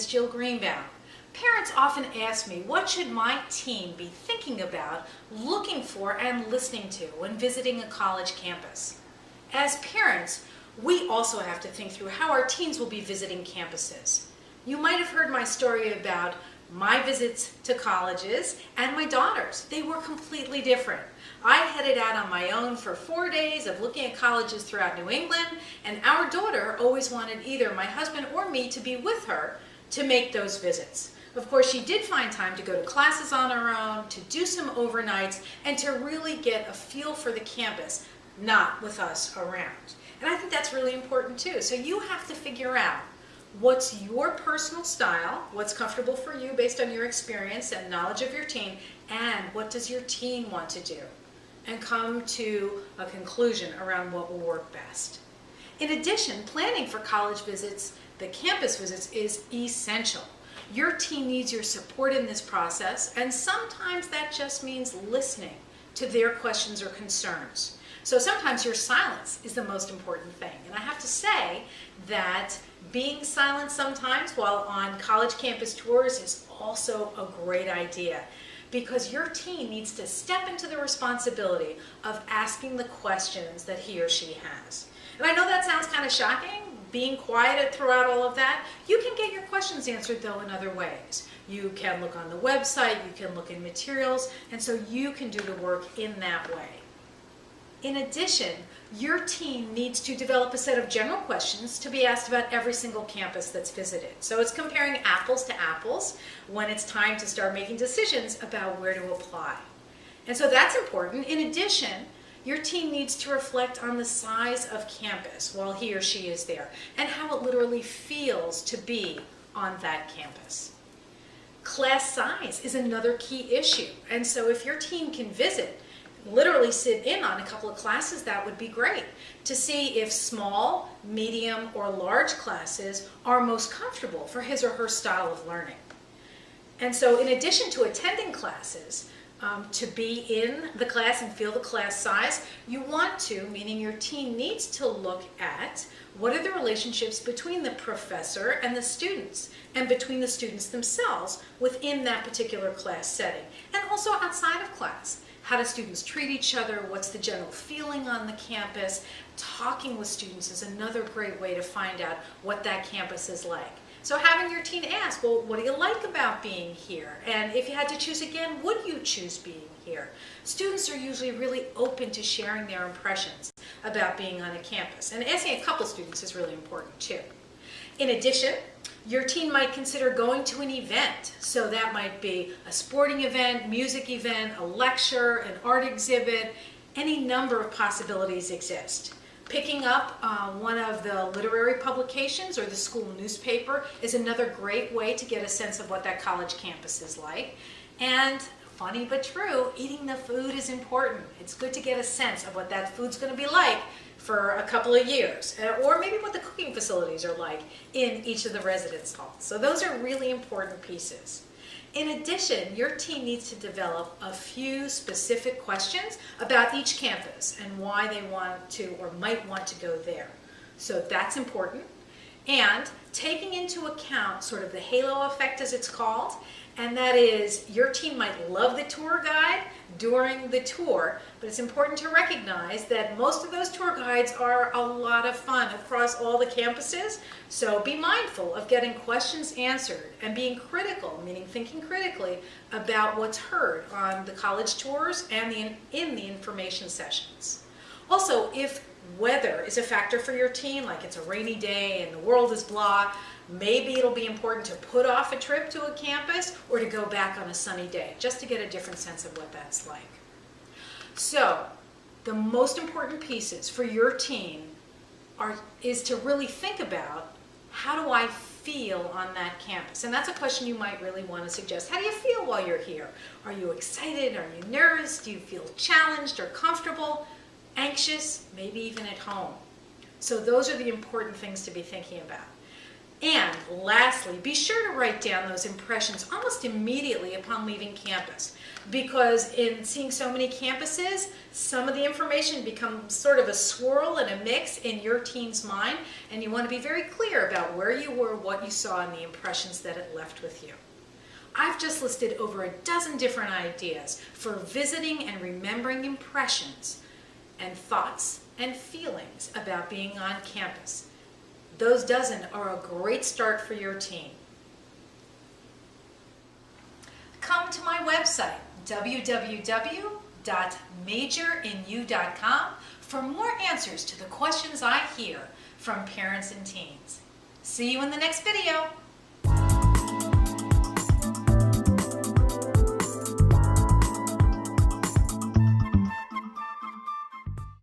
is Jill Greenbaum. Parents often ask me, what should my teen be thinking about, looking for, and listening to when visiting a college campus? As parents, we also have to think through how our teens will be visiting campuses. You might have heard my story about my visits to colleges and my daughter's. They were completely different. I headed out on my own for 4 days of looking at colleges throughout New England, and our daughter always wanted either my husband or me to be with her to make those visits. Of course, she did find time to go to classes on her own, to do some overnights, and to really get a feel for the campus, not with us around. And I think that's really important too. So you have to figure out what's your personal style, what's comfortable for you based on your experience and knowledge of your teen, and what does your teen want to do, and come to a conclusion around what will work best. In addition, planning for college visits, the campus visits, is essential. Your teen needs your support in this process, and sometimes that just means listening to their questions or concerns. So sometimes your silence is the most important thing. And I have to say that being silent sometimes while on college campus tours is also a great idea, because your teen needs to step into the responsibility of asking the questions that he or she has. And I know that sounds kind of shocking, being quiet throughout all of that. You can get your questions answered though in other ways. You can look on the website, you can look in materials, and so you can do the work in that way. In addition, your teen needs to develop a set of general questions to be asked about every single campus that's visited. So it's comparing apples to apples when it's time to start making decisions about where to apply. And so that's important. In addition, your teen needs to reflect on the size of campus while he or she is there, and how it literally feels to be on that campus. Class size is another key issue. And so if your teen can visit, literally sit in on a couple of classes, that would be great, to see if small, medium, or large classes are most comfortable for his or her style of learning. And so in addition to attending classes, to be in the class and feel the class size, you want to, meaning your teen needs to look at what are the relationships between the professor and the students, and between the students themselves within that particular class setting, and also outside of class. How do students treat each other? What's the general feeling on the campus? Talking with students is another great way to find out what that campus is like. So having your teen ask, well, what do you like about being here? And if you had to choose again, would you choose being here? Students are usually really open to sharing their impressions about being on a campus. And asking a couple students is really important too. In addition, your teen might consider going to an event. So that might be a sporting event, music event, a lecture, an art exhibit. Any number of possibilities exist. Picking up one of the literary publications or the school newspaper is another great way to get a sense of what that college campus is like. And funny but true, eating the food is important. It's good to get a sense of what that food's going to be like for a couple of years, or maybe what the cooking facilities are like in each of the residence halls. So those are really important pieces. In addition, your teen needs to develop a few specific questions about each campus and why they want to or might want to go there. So that's important. And taking into account sort of the halo effect, as it's called, and that is your teen might love the tour guide during the tour, but it's important to recognize that most of those tour guides are a lot of fun across all the campuses. So be mindful of getting questions answered and being critical, meaning thinking critically about what's heard on the college tours and in the information sessions. Also, if weather is a factor for your teen, like it's a rainy day and the world is blah, maybe it'll be important to put off a trip to a campus or to go back on a sunny day, just to get a different sense of what that's like. So, the most important pieces for your teen is to really think about, how do I feel on that campus? And that's a question you might really want to suggest. How do you feel while you're here? Are you excited? Are you nervous? Do you feel challenged or comfortable? Anxious? Maybe even at home. So those are the important things to be thinking about. And lastly, be sure to write down those impressions almost immediately upon leaving campus, because in seeing so many campuses, some of the information becomes sort of a swirl and a mix in your teen's mind, and you want to be very clear about where you were, what you saw, and the impressions that it left with you. I've just listed over a dozen different ideas for visiting and remembering impressions and thoughts and feelings about being on campus. Those dozen are a great start for your teen. Come to my website, www.majorinu.com, for more answers to the questions I hear from parents and teens. See you in the next video.